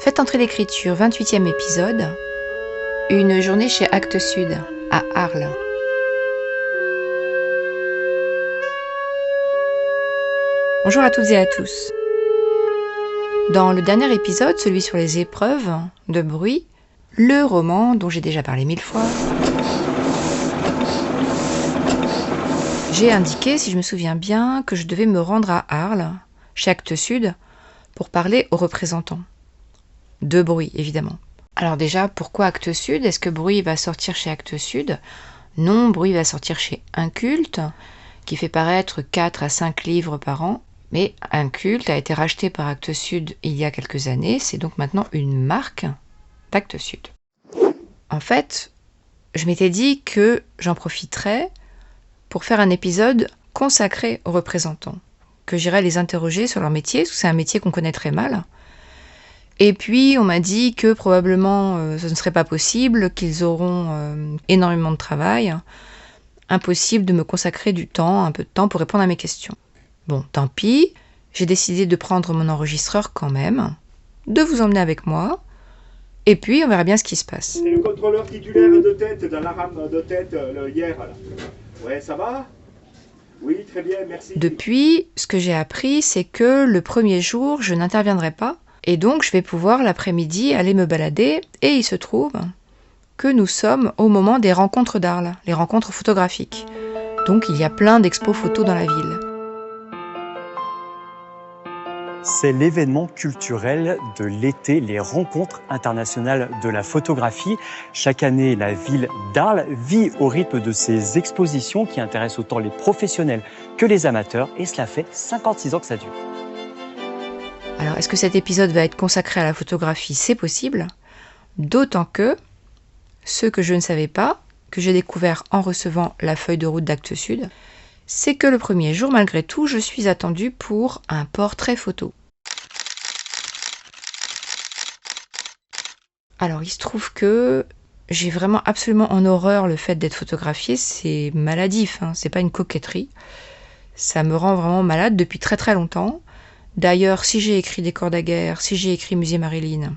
Faites entrer l'écriture, 28e épisode. Une journée chez Actes Sud, à Arles. Bonjour à toutes et à tous. Dans le dernier épisode, celui sur les épreuves de bruit, le roman dont j'ai déjà parlé 1000 fois, j'ai indiqué, si je me souviens bien, que je devais me rendre à Arles, chez Actes Sud, pour parler aux représentants. De bruit, évidemment. Alors déjà, pourquoi Actes Sud? Est-ce que Bruit va sortir chez Actes Sud? Non, Bruit va sortir chez Inculte, qui fait paraître 4 à 5 livres par an. Mais Inculte a été racheté par Actes Sud il y a quelques années. C'est donc maintenant une marque d'Actes Sud. En fait, je m'étais dit que j'en profiterais pour faire un épisode consacré aux représentants, que j'irais les interroger sur leur métier, parce que c'est un métier qu'on connaît très mal. Et puis, on m'a dit que probablement ce ne serait pas possible, qu'ils auront énormément de travail. Impossible de me consacrer un peu de temps pour répondre à mes questions. Bon, tant pis, j'ai décidé de prendre mon enregistreur quand même, de vous emmener avec moi, et puis on verra bien ce qui se passe. C'est le contrôleur titulaire de tête dans la rame de tête hier. Là. Ouais, ça va? Oui, très bien, merci. Depuis, ce que j'ai appris, c'est que le premier jour, je n'interviendrai pas, et donc je vais pouvoir l'après-midi aller me balader, et il se trouve que nous sommes au moment des rencontres d'Arles, les rencontres photographiques. Donc il y a plein d'expos photos dans la ville. C'est l'événement culturel de l'été, les rencontres internationales de la photographie. Chaque année, la ville d'Arles vit au rythme de ces expositions qui intéressent autant les professionnels que les amateurs, et cela fait 56 ans que ça dure. Alors, est-ce que cet épisode va être consacré à la photographie? C'est possible, d'autant que ce que je ne savais pas, que j'ai découvert en recevant la feuille de route d'Actes Sud, c'est que le premier jour, malgré tout, je suis attendue pour un portrait photo. Alors, il se trouve que j'ai vraiment absolument en horreur le fait d'être photographiée. C'est maladif, hein, c'est pas une coquetterie. Ça me rend vraiment malade depuis très très longtemps. D'ailleurs, si j'ai écrit Décor de guerre, si j'ai écrit Musée Marilyn,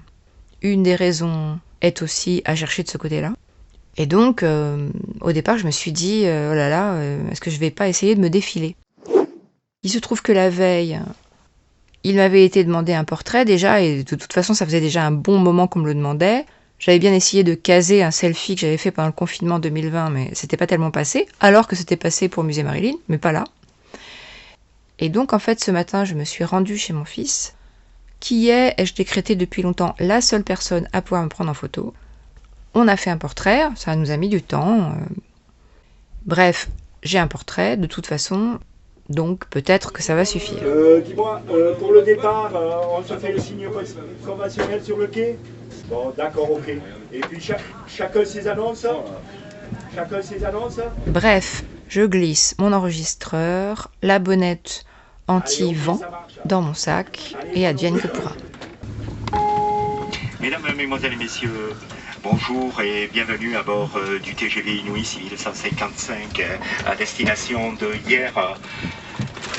une des raisons est aussi à chercher de ce côté-là. Et donc, au départ, je me suis dit, oh là là, est-ce que je vais pas essayer de me défiler? Il se trouve que la veille, il m'avait été demandé un portrait déjà, et de toute façon, ça faisait déjà un bon moment qu'on me le demandait. J'avais bien essayé de caser un selfie que j'avais fait pendant le confinement 2020, mais c'était pas tellement passé, alors que c'était passé pour Musée Marilyn, mais pas là. Et donc, en fait, ce matin, je me suis rendue chez mon fils, qui est, ai-je décrété depuis longtemps, la seule personne à pouvoir me prendre en photo. On a fait un portrait, ça nous a mis du temps. Bref, j'ai un portrait, de toute façon, donc peut-être que ça va suffire. Dis-moi, pour le départ, on se fait le signe conventionnel sur le quai? Bon, d'accord, ok. Et puis chacun ses annonces? Chacun ses annonces? Bref, je glisse mon enregistreur, la bonnette anti-vent dans mon sac, et advienne que pourra. Mesdames, Mesdemoiselles et Messieurs, bonjour et bienvenue à bord du TGV Inouï Civil 155 à destination de hier.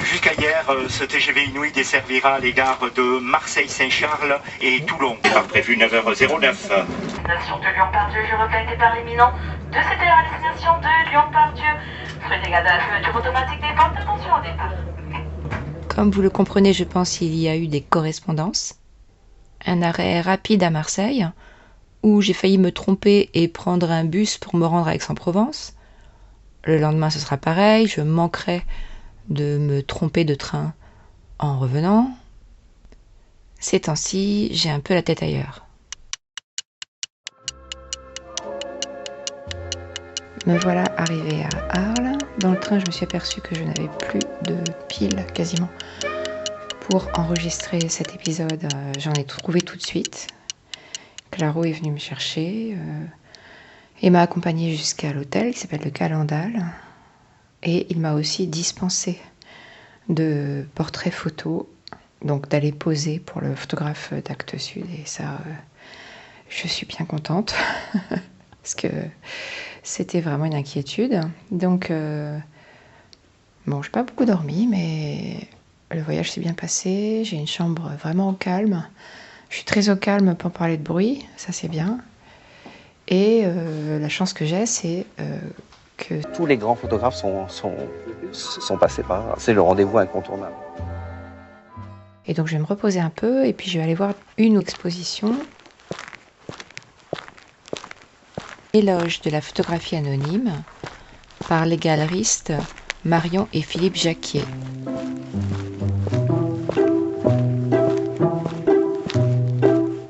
Jusqu'à hier, ce TGV Inouï desservira les gares de Marseille-Saint-Charles et Toulon, prévu 9h09. Destination de Lyon-Part-Dieu, je regrette départ imminent de cette heure à destination de Lyon-Part-Dieu. Souhaitez garder la fermeture automatique des portes, attention au départ. Comme vous le comprenez, je pense qu'il y a eu des correspondances. Un arrêt rapide à Marseille, où j'ai failli me tromper et prendre un bus pour me rendre à Aix-en-Provence. Le lendemain, ce sera pareil, je manquerai de me tromper de train en revenant. Ces temps-ci, j'ai un peu la tête ailleurs. Me voilà arrivée à Arles. Dans le train, je me suis aperçue que je n'avais plus de piles, quasiment, pour enregistrer cet épisode. J'en ai trouvé tout de suite. Claro est venu me chercher et m'a accompagnée jusqu'à l'hôtel qui s'appelle le Calendal. Et il m'a aussi dispensé de portraits photos, donc d'aller poser pour le photographe d'Actes Sud. Et ça, je suis bien contente, parce que c'était vraiment une inquiétude. Donc, bon, je n'ai pas beaucoup dormi, mais le voyage s'est bien passé. J'ai une chambre vraiment au calme. Je suis très au calme pour parler de bruit, ça c'est bien. Et la chance que j'ai, c'est que... Tous les grands photographes sont passés par là. C'est le rendez-vous incontournable. Et donc je vais me reposer un peu et puis je vais aller voir une exposition. Éloge de la photographie anonyme par les galeristes Marion et Philippe Jacquier.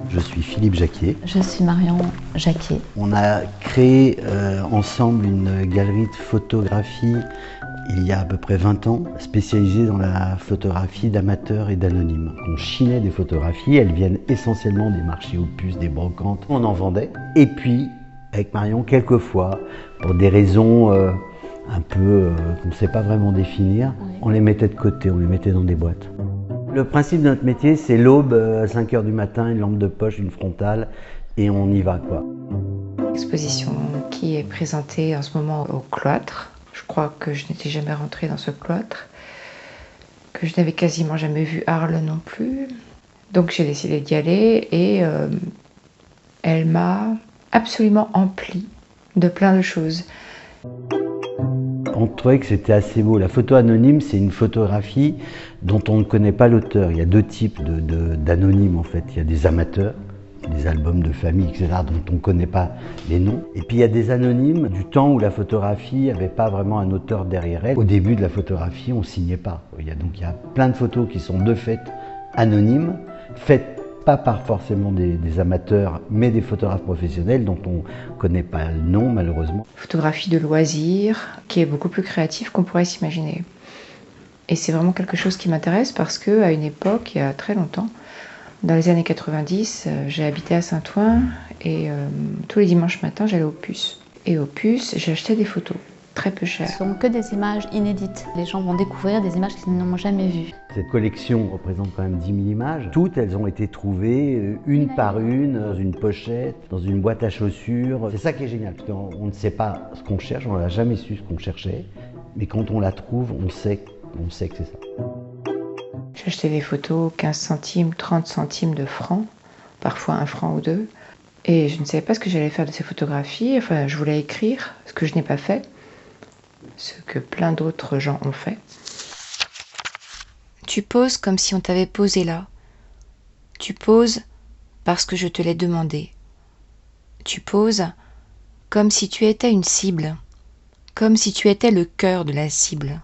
Je suis Philippe Jacquier. Je suis Marion Jacquier. On a créé ensemble une galerie de photographie il y a à peu près 20 ans, spécialisée dans la photographie d'amateurs et d'anonymes. On chinait des photographies, elles viennent essentiellement des marchés aux puces, des brocantes. On en vendait. Et puis, avec Marion, quelquefois, pour des raisons un peu qu'on ne sait pas vraiment définir, on les mettait de côté, on les mettait dans des boîtes. Le principe de notre métier, c'est l'aube, à 5 h du matin, une lampe de poche, une frontale, et on y va, quoi. Exposition qui est présentée en ce moment au cloître. Je crois que je n'étais jamais rentrée dans ce cloître, que je n'avais quasiment jamais vu Arles non plus. Donc j'ai décidé d'y aller et elle m'a absolument emplie de plein de choses. On trouvait que c'était assez beau. La photo anonyme, c'est une photographie dont on ne connaît pas l'auteur. Il y a deux types d'anonymes en fait. Il y a des amateurs, des albums de famille, etc., dont on ne connaît pas les noms. Et puis il y a des anonymes du temps où la photographie n'avait pas vraiment un auteur derrière elle. Au début de la photographie, on ne signait pas. Il y a plein de photos qui sont de fait anonymes, faites pas par forcément des amateurs, mais des photographes professionnels dont on ne connaît pas le nom malheureusement. Photographie de loisirs, qui est beaucoup plus créative qu'on pourrait s'imaginer. Et c'est vraiment quelque chose qui m'intéresse parce qu'à une époque, il y a très longtemps, dans les années 90, j'ai habité à Saint-Ouen et tous les dimanches matins, j'allais aux puces. Et aux puces, j'achetais des photos, très peu chères. Ce sont que des images inédites. Les gens vont découvrir des images qu'ils n'ont jamais vues. Cette collection représente quand même 10 000 images. Toutes, elles ont été trouvées une par une, dans une pochette, dans une boîte à chaussures. C'est ça qui est génial, parce qu'on ne sait pas ce qu'on cherche, on n'a jamais su ce qu'on cherchait. Mais quand on la trouve, on sait que c'est ça. J'achetais des photos 15 centimes, 30 centimes de francs, parfois 1 franc ou 2. Et je ne savais pas ce que j'allais faire de ces photographies. Enfin, je voulais écrire, ce que je n'ai pas fait, ce que plein d'autres gens ont fait. Tu poses comme si on t'avait posé là. Tu poses parce que je te l'ai demandé. Tu poses comme si tu étais une cible, comme si tu étais le cœur de la cible.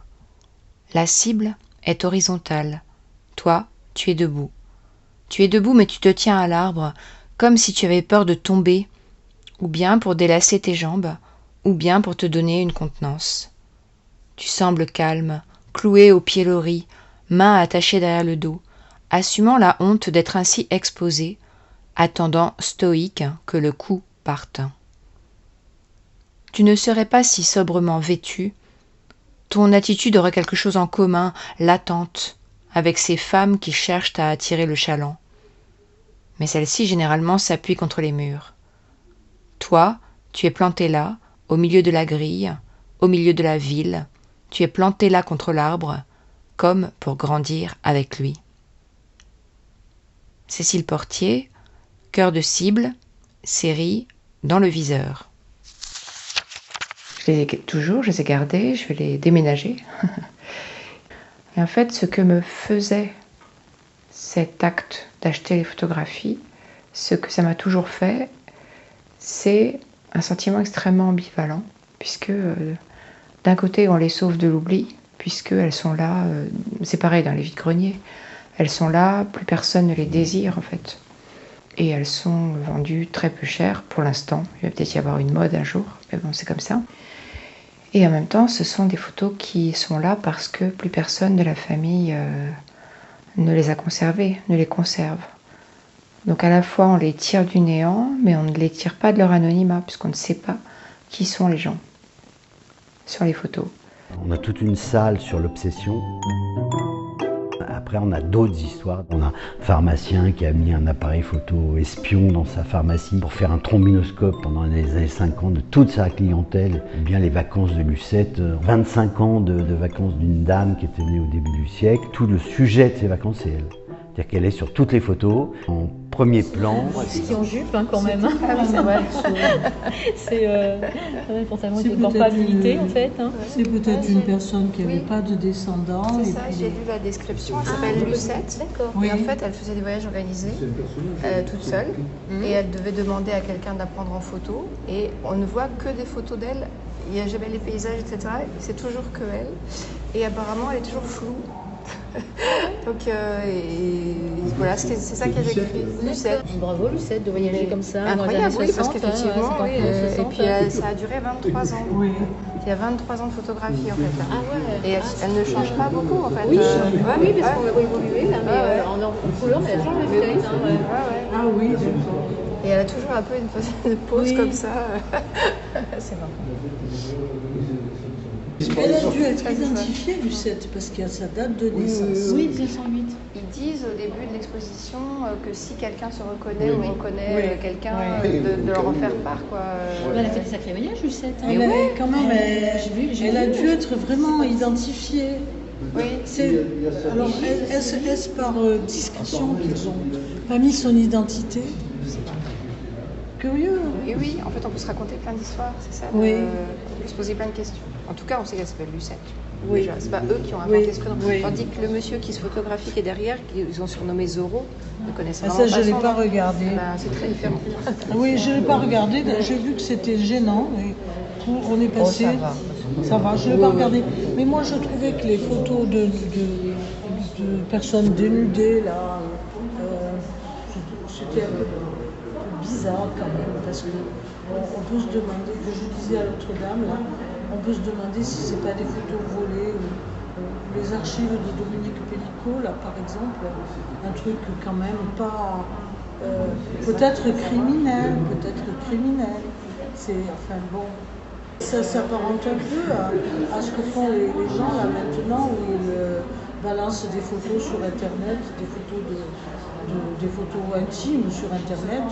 La cible est horizontale. Toi, tu es debout. Tu es debout, mais tu te tiens à l'arbre, comme si tu avais peur de tomber, ou bien pour délasser tes jambes, ou bien pour te donner une contenance. Tu sembles calme, cloué au pilori, mains attachées derrière le dos, assumant la honte d'être ainsi exposé, attendant stoïque que le coup parte. Tu ne serais pas si sobrement vêtu. Ton attitude aurait quelque chose en commun, latente, avec ces femmes qui cherchent à attirer le chaland. Mais celles-ci généralement s'appuient contre les murs. Toi, tu es planté là, au milieu de la grille, au milieu de la ville, tu es planté là contre l'arbre, comme pour grandir avec lui. Cécile Portier, Cœur de cible, série Dans le viseur. Je les ai toujours, je les ai gardés, je vais les déménager. Et en fait, ce que me faisait cet acte d'acheter les photographies, ce que ça m'a toujours fait, c'est un sentiment extrêmement ambivalent, puisque d'un côté, on les sauve de l'oubli, puisqu'elles sont là, c'est pareil dans les vides-greniers, elles sont là, plus personne ne les désire en fait. Et elles sont vendues très peu cher pour l'instant. Il va peut-être y avoir une mode un jour, mais bon, c'est comme ça. Et en même temps, ce sont des photos qui sont là parce que plus personne de la famille ne les a conservées, ne les conserve. Donc à la fois, on les tire du néant, mais on ne les tire pas de leur anonymat, puisqu'on ne sait pas qui sont les gens sur les photos. On a toute une salle sur l'obsession. Après, on a d'autres histoires. On a un pharmacien qui a mis un appareil photo espion dans sa pharmacie pour faire un trombinoscope pendant les années 50 de toute sa clientèle. Ou bien les vacances de Lucette, 25 ans de vacances d'une dame qui était née au début du siècle. Tout le sujet de ces vacances, c'est elle. C'est-à-dire qu'elle est sur toutes les photos, en premier plan. Qui en jupe quand même. Ah oui, c'est vrai. C'est fondamentalement une grande habilité en fait. C'est peut-être une personne qui n'avait pas de descendants. C'est ça, j'ai lu la description, elle s'appelle Lucette. D'accord. Oui. Et en fait, elle faisait des voyages organisés, toute seule, et elle devait demander à quelqu'un de la prendre en photo. Et on ne voit que des photos d'elle, il n'y a jamais les paysages, etc. C'est toujours que elle. Et apparemment, elle est toujours floue. Donc, voilà, c'est ça qu'elle a écrit, Lucette. Bravo Lucette de voyager comme ça. Incroyable, oui, parce 60, qu'effectivement, ouais, oui, 50, et puis ça a duré 23 ans. Oui. Il y a 23 ans de photographie en fait là. Ah ouais. Et elle ne change pas beaucoup en fait. Oui, ouais, oui, parce qu'on l'a évolué là, mais ouais. en couleur, mais elle change Mais peut-être. oui. Ouais. Ah oui, d'accord. Et elle a toujours un peu une pose Oui. comme ça. C'est marrant. Elle a dû être identifiée, Lucette, parce qu'il y a sa date de naissance. Oui, 1908. Ils disent au début de l'exposition que si quelqu'un se reconnaît ou reconnaît quelqu'un, de leur en faire part quoi. Elle a fait des sacrés voyages, Lucette. Mais Elle, ouais. quand même, elle a dû être vraiment identifiée. Oui. Alors, est-ce par discrétion qu'ils ont pas mis son identité? Curieux. Et oui, en fait on peut se raconter plein d'histoires, c'est ça. Oui. On peut se poser plein de questions. En tout cas, on sait qu'elle s'appelle Lucette. Oui. Déjà, c'est pas eux qui ont inventé Oui. ce prénom. Oui. Tandis que le monsieur qui se photographie qui est derrière, qu'ils ont surnommé Zorro, ne connaissent Ah, vraiment ça, pas je l'ai son pas nom. regardé. Ben, c'est très différent. Oui, je ne l'ai pas regardé, j'ai vu que c'était gênant. Et on est passé. Ça va, je ne l'ai pas regardé. Mais moi, je trouvais que les photos de personnes dénudées, là, c'était un peu bizarre quand même, parce qu'on peut se demander, que je disais à l'autre dame, là, on peut se demander si ce n'est pas des photos volées ou les archives de Dominique Pellicot, là, par exemple, un truc quand même pas... peut-être criminel. C'est, enfin bon, ça s'apparente un peu à ce que font les gens là maintenant, où ils balancent des photos sur Internet, des photos intimes sur Internet,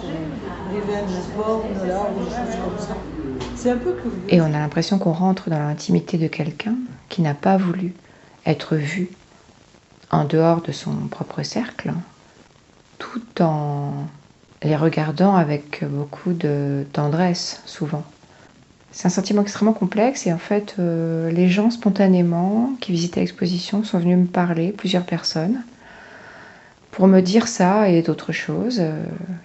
les veines porn là, ou des choses comme ça. C'est un peu curieux. Et on a l'impression qu'on rentre dans l'intimité de quelqu'un qui n'a pas voulu être vu en dehors de son propre cercle, tout en les regardant avec beaucoup de tendresse, souvent. C'est un sentiment extrêmement complexe et en fait, les gens spontanément qui visitaient l'exposition sont venus me parler, plusieurs personnes, pour me dire ça et d'autres choses.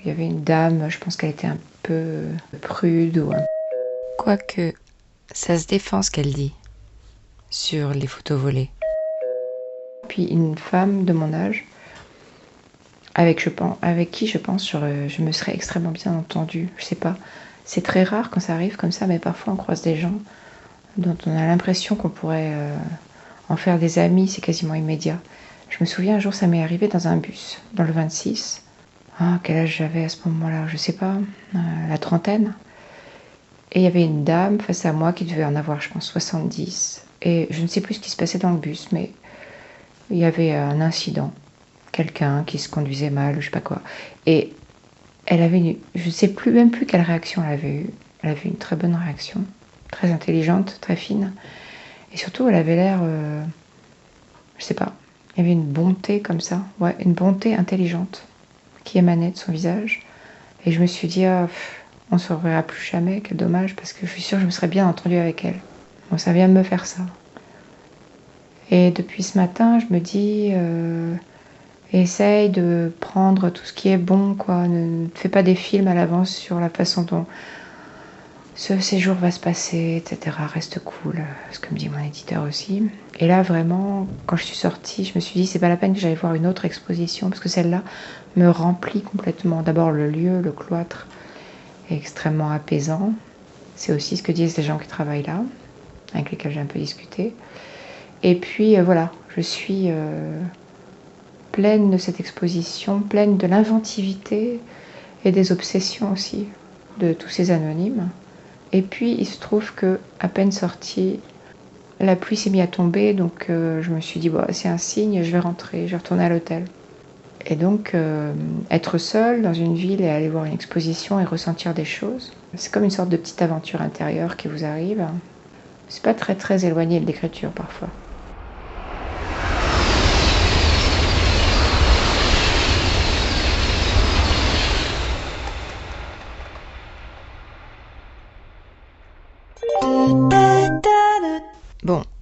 Il y avait une dame, je pense qu'elle était un peu prude ou quoique ça se défend ce qu'elle dit sur les photos volées. Puis une femme de mon âge, avec qui je pense je me serais extrêmement bien entendue. Je sais pas, c'est très rare quand ça arrive comme ça, mais parfois on croise des gens dont on a l'impression qu'on pourrait en faire des amis, c'est quasiment immédiat. Je me souviens un jour, ça m'est arrivé dans un bus, dans le 26. Ah, quel âge j'avais à ce moment-là, je sais pas, la trentaine. Et il y avait une dame face à moi qui devait en avoir, je pense, 70. Et je ne sais plus ce qui se passait dans le bus, mais il y avait un incident. Quelqu'un qui se conduisait mal, ou je sais pas quoi. Et elle avait je ne sais même plus quelle réaction elle avait eue. Elle avait une très bonne réaction, très intelligente, très fine. Et surtout, elle avait l'air, je sais pas, il y avait une bonté comme ça, ouais, une bonté intelligente qui émanait de son visage. Et je me suis dit, on ne se reverra plus jamais, quel dommage, parce que je suis sûre que je me serais bien entendue avec elle. Bon, ça vient de me faire ça. Et depuis ce matin, je me dis, essaye de prendre tout ce qui est bon, quoi. Ne fais pas des films à l'avance sur la façon dont ce séjour va se passer, etc. Reste cool, ce que me dit mon éditeur aussi. Et là, vraiment, quand je suis sortie, je me suis dit, c'est pas la peine que j'aille voir une autre exposition, parce que celle-là me remplit complètement. D'abord, le lieu, le cloître, est extrêmement apaisant. C'est aussi ce que disent les gens qui travaillent là, avec lesquels j'ai un peu discuté. Et puis, voilà, je suis pleine de cette exposition, pleine de l'inventivité et des obsessions aussi de tous ces anonymes. Et puis, il se trouve que, à peine sortie, la pluie s'est mise à tomber, donc je me suis dit, bon, c'est un signe, je vais rentrer, je vais retourner à l'hôtel. Et donc, être seule dans une ville et aller voir une exposition et ressentir des choses, c'est comme une sorte de petite aventure intérieure qui vous arrive. C'est pas très très éloigné de l'écriture parfois.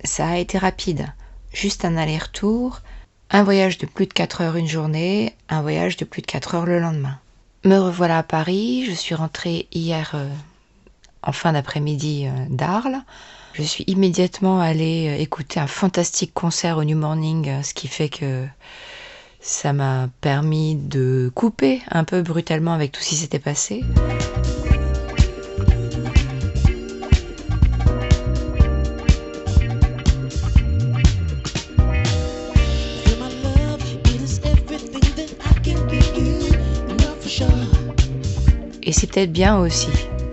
ça a été rapide. Juste un aller-retour, un voyage de plus de 4 heures une journée, un voyage de plus de 4 heures le lendemain. Me revoilà à Paris, je suis rentrée hier en fin d'après-midi d'Arles. Je suis immédiatement allée écouter un fantastique concert au New Morning, ce qui fait que ça m'a permis de couper un peu brutalement avec tout ce qui s'était passé. Et c'est peut-être bien aussi,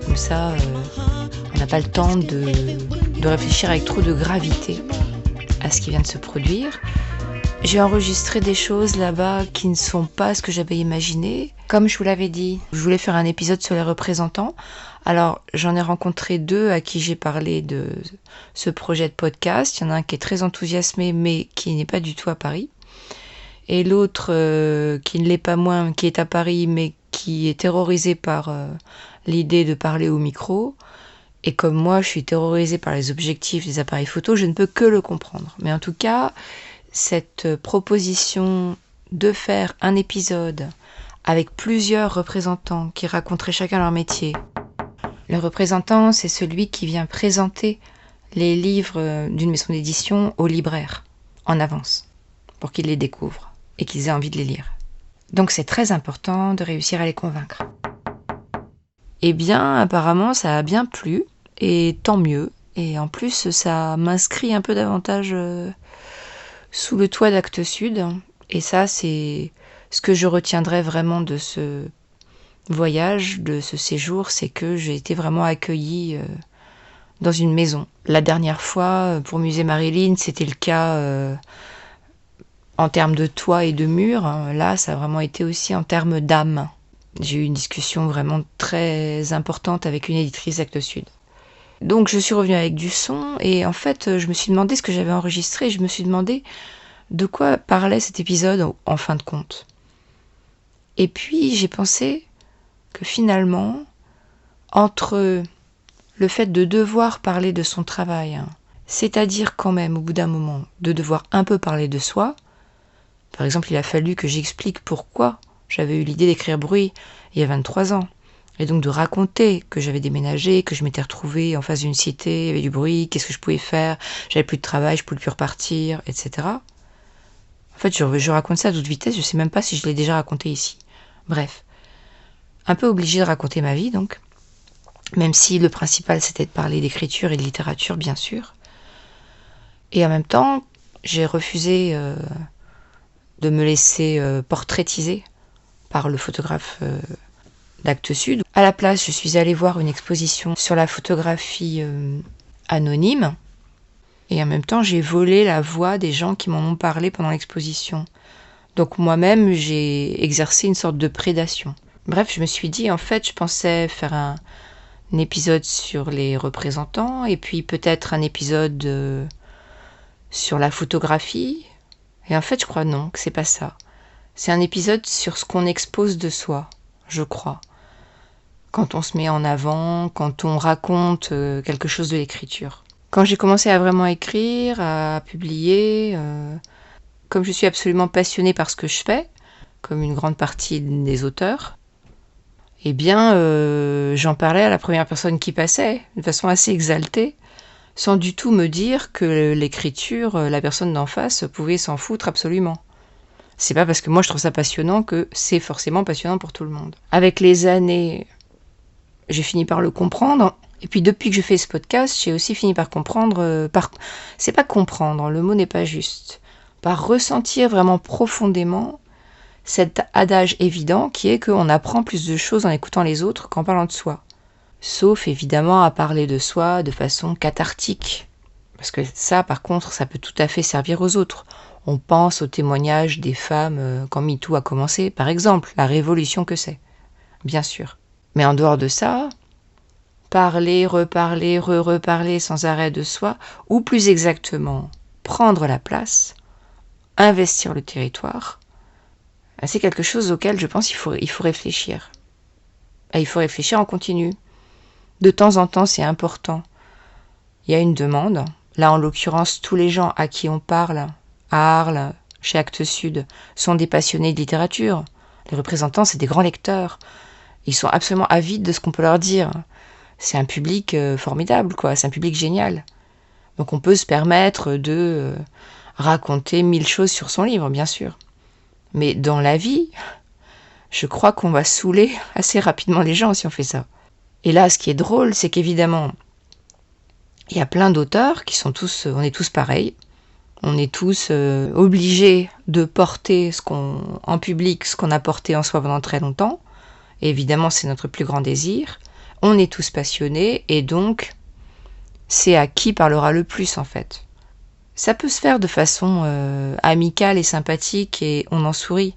comme ça on n'a pas le temps de réfléchir avec trop de gravité à ce qui vient de se produire. J'ai enregistré des choses là-bas qui ne sont pas ce que j'avais imaginé. Comme je vous l'avais dit, je voulais faire un épisode sur les représentants. Alors j'en ai rencontré 2 à qui j'ai parlé de ce projet de podcast. Il y en a un qui est très enthousiasmé mais qui n'est pas du tout à Paris. Et l'autre qui ne l'est pas moins, qui est à Paris mais qui est terrorisé par l'idée de parler au micro. Et comme moi, je suis terrorisée par les objectifs des appareils photo, je ne peux que le comprendre. Mais en tout cas, cette proposition de faire un épisode avec plusieurs représentants qui raconteraient chacun leur métier. Le représentant, c'est celui qui vient présenter les livres d'une maison d'édition aux libraires en avance pour qu'ils les découvrent et qu'ils aient envie de les lire. Donc c'est très important de réussir à les convaincre. Eh bien, apparemment, ça a bien plu, et tant mieux. Et en plus, ça m'inscrit un peu davantage sous le toit d'Actes Sud. Et ça, c'est ce que je retiendrai vraiment de ce voyage, de ce séjour, c'est que j'ai été vraiment accueillie dans une maison. La dernière fois, pour Musée Marilyn, c'était le cas en termes de toit et de murs. Là, ça a vraiment été aussi en termes d'âme. J'ai eu une discussion vraiment très importante avec une éditrice d'Actes Sud. Donc je suis revenue avec du son et en fait je me suis demandé ce que j'avais enregistré et je me suis demandé de quoi parlait cet épisode en fin de compte. Et puis j'ai pensé que finalement, entre le fait de devoir parler de son travail, c'est-à-dire quand même au bout d'un moment de devoir un peu parler de soi, par exemple il a fallu que j'explique pourquoi j'avais eu l'idée d'écrire Bruit il y a 23 ans. Et donc de raconter que j'avais déménagé, que je m'étais retrouvée en face d'une cité, il y avait du bruit, qu'est-ce que je pouvais faire, j'avais plus de travail, je pouvais plus repartir, etc. En fait, je raconte ça à toute vitesse, je sais même pas si je l'ai déjà raconté ici. Bref, un peu obligée de raconter ma vie donc, même si le principal c'était de parler d'écriture et de littérature, bien sûr. Et en même temps, j'ai refusé de me laisser portraitiser par le photographe d'Actes Sud. À la place, je suis allée voir une exposition sur la photographie anonyme. Et en même temps, j'ai volé la voix des gens qui m'en ont parlé pendant l'exposition. Donc moi-même, j'ai exercé une sorte de prédation. Bref, je me suis dit, en fait, je pensais faire un épisode sur les représentants, et puis peut-être un épisode sur la photographie. Et en fait, je crois non, que c'est pas ça. C'est un épisode sur ce qu'on expose de soi, je crois. Quand on se met en avant, quand on raconte quelque chose de l'écriture. Quand j'ai commencé à vraiment écrire, à publier, comme je suis absolument passionnée par ce que je fais, comme une grande partie des auteurs, eh bien, j'en parlais à la première personne qui passait, de façon assez exaltée, sans du tout me dire que l'écriture, la personne d'en face, pouvait s'en foutre absolument. C'est pas parce que moi je trouve ça passionnant que c'est forcément passionnant pour tout le monde. Avec les années, j'ai fini par le comprendre. Et puis depuis que je fais ce podcast, j'ai aussi fini par comprendre, c'est pas comprendre, le mot n'est pas juste, par ressentir vraiment profondément cet adage évident qui est qu'on apprend plus de choses en écoutant les autres qu'en parlant de soi. Sauf évidemment à parler de soi de façon cathartique. Parce que ça, par contre, ça peut tout à fait servir aux autres. On pense aux témoignages des femmes quand MeToo a commencé, par exemple, la révolution que c'est, bien sûr. Mais en dehors de ça, parler, reparler, reparler sans arrêt de soi, ou plus exactement, prendre la place, investir le territoire, c'est quelque chose auquel je pense qu'il faut réfléchir. Et il faut réfléchir en continu. De temps en temps, c'est important. Il y a une demande, Là, en l'occurrence, tous les gens à qui on parle, à Arles, chez Actes Sud, sont des passionnés de littérature. Les représentants, c'est des grands lecteurs. Ils sont absolument avides de ce qu'on peut leur dire. C'est un public formidable, quoi. C'est un public génial. Donc on peut se permettre de raconter 1000 choses sur son livre, bien sûr. Mais dans la vie, je crois qu'on va saouler assez rapidement les gens si on fait ça. Et là, ce qui est drôle, c'est qu'évidemment, il y a plein d'auteurs qui sont tous, on est tous pareils. On est tous obligés de porter en public ce qu'on a porté en soi pendant très longtemps. Et évidemment, c'est notre plus grand désir. On est tous passionnés et donc, c'est à qui parlera le plus en fait. Ça peut se faire de façon amicale et sympathique et on en sourit.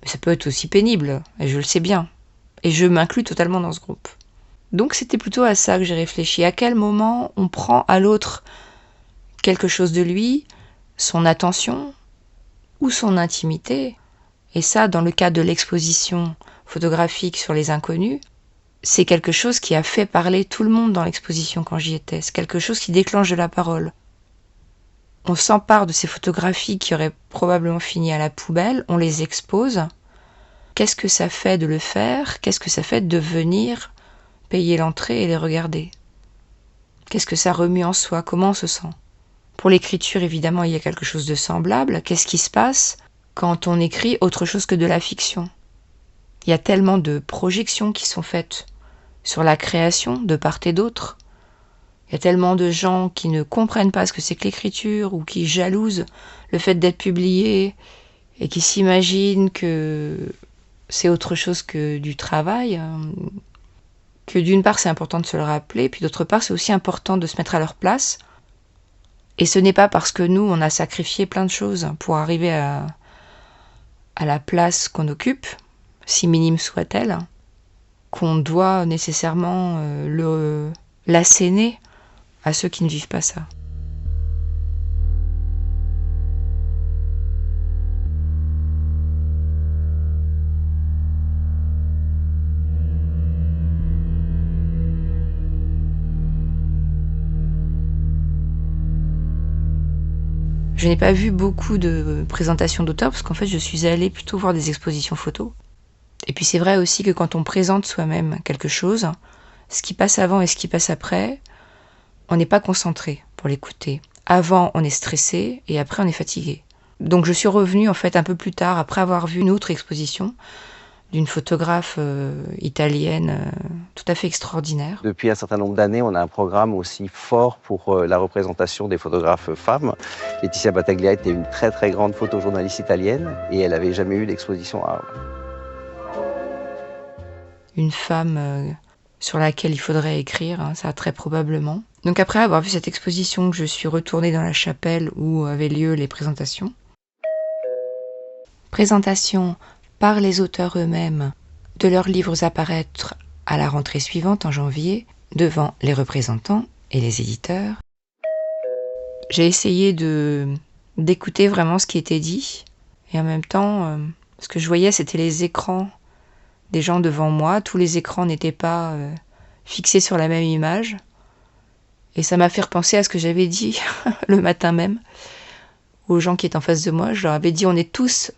Mais ça peut être aussi pénible, et je le sais bien. Et je m'inclus totalement dans ce groupe. Donc c'était plutôt à ça que j'ai réfléchi. À quel moment on prend à l'autre quelque chose de lui, son attention ou son intimité. Et ça, dans le cadre de l'exposition photographique sur les inconnus, c'est quelque chose qui a fait parler tout le monde dans l'exposition quand j'y étais. C'est quelque chose qui déclenche de la parole. On s'empare de ces photographies qui auraient probablement fini à la poubelle, on les expose. Qu'est-ce que ça fait de le faire? Qu'est-ce que ça fait de venir payer l'entrée et les regarder? Qu'est-ce que ça remue en soi? Comment on se sent? Pour l'écriture, évidemment, il y a quelque chose de semblable. Qu'est-ce qui se passe quand on écrit autre chose que de la fiction? Il y a tellement de projections qui sont faites sur la création de part et d'autre. Il y a tellement de gens qui ne comprennent pas ce que c'est que l'écriture ou qui jalousent le fait d'être publié et qui s'imaginent que c'est autre chose que du travail. Que d'une part, c'est important de se le rappeler, puis d'autre part, c'est aussi important de se mettre à leur place. Et ce n'est pas parce que nous, on a sacrifié plein de choses pour arriver à la place qu'on occupe, si minime soit-elle, qu'on doit nécessairement l'asséner à ceux qui ne vivent pas ça. Je n'ai pas vu beaucoup de présentations d'auteurs parce qu'en fait je suis allée plutôt voir des expositions photos. Et puis c'est vrai aussi que quand on présente soi-même quelque chose, ce qui passe avant et ce qui passe après, on n'est pas concentré pour l'écouter. Avant on est stressé et après on est fatigué. Donc je suis revenue en fait un peu plus tard après avoir vu une autre exposition d'une photographe italienne tout à fait extraordinaire. Depuis un certain nombre d'années, on a un programme aussi fort pour la représentation des photographes femmes. Laetitia Battaglia était une très très grande photojournaliste italienne et elle n'avait jamais eu d'exposition à Arles. Une femme sur laquelle il faudrait écrire, hein, ça très probablement. Donc après avoir vu cette exposition, je suis retournée dans la chapelle où avaient lieu les présentations. Présentation par les auteurs eux-mêmes de leurs livres à paraître à la rentrée suivante en janvier, devant les représentants et les éditeurs. J'ai essayé d'écouter vraiment ce qui était dit, et en même temps, ce que je voyais, c'était les écrans des gens devant moi. Tous les écrans n'étaient pas fixés sur la même image, et ça m'a fait repenser à ce que j'avais dit le matin même aux gens qui étaient en face de moi. Je leur avais dit, on est tous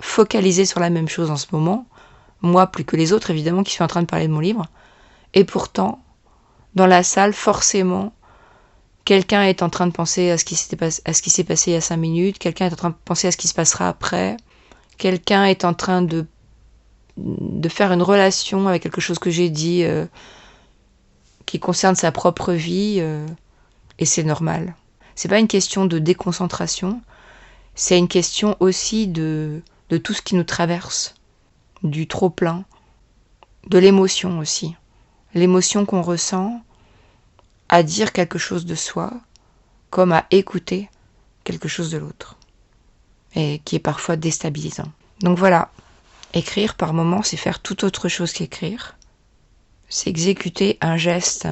focalisés sur la même chose en ce moment, moi plus que les autres évidemment qui suis en train de parler de mon livre, et pourtant dans la salle forcément quelqu'un est en train de penser à ce qui s'est passé il y a 5 minutes, quelqu'un est en train de penser à ce qui se passera après, quelqu'un est en train de faire une relation avec quelque chose que j'ai dit qui concerne sa propre vie, et c'est normal. C'est pas une question de déconcentration, c'est une question aussi de tout ce qui nous traverse, du trop-plein, de l'émotion aussi. L'émotion qu'on ressent à dire quelque chose de soi, comme à écouter quelque chose de l'autre, et qui est parfois déstabilisant. Donc voilà, écrire par moments, c'est faire tout autre chose qu'écrire. C'est exécuter un geste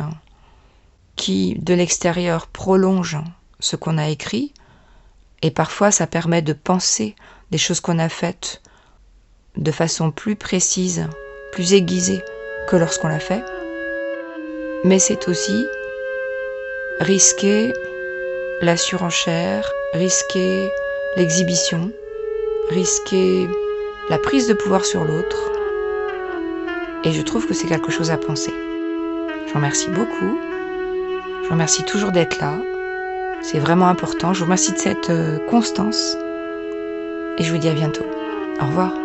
qui, de l'extérieur, prolonge ce qu'on a écrit, et parfois ça permet de penser des choses qu'on a faites de façon plus précise, plus aiguisée que lorsqu'on l'a fait. Mais c'est aussi risquer la surenchère, risquer l'exhibition, risquer la prise de pouvoir sur l'autre. Et je trouve que c'est quelque chose à penser. Je vous remercie beaucoup. Je vous remercie toujours d'être là. C'est vraiment important. Je vous remercie de cette constance. Et je vous dis à bientôt. Au revoir.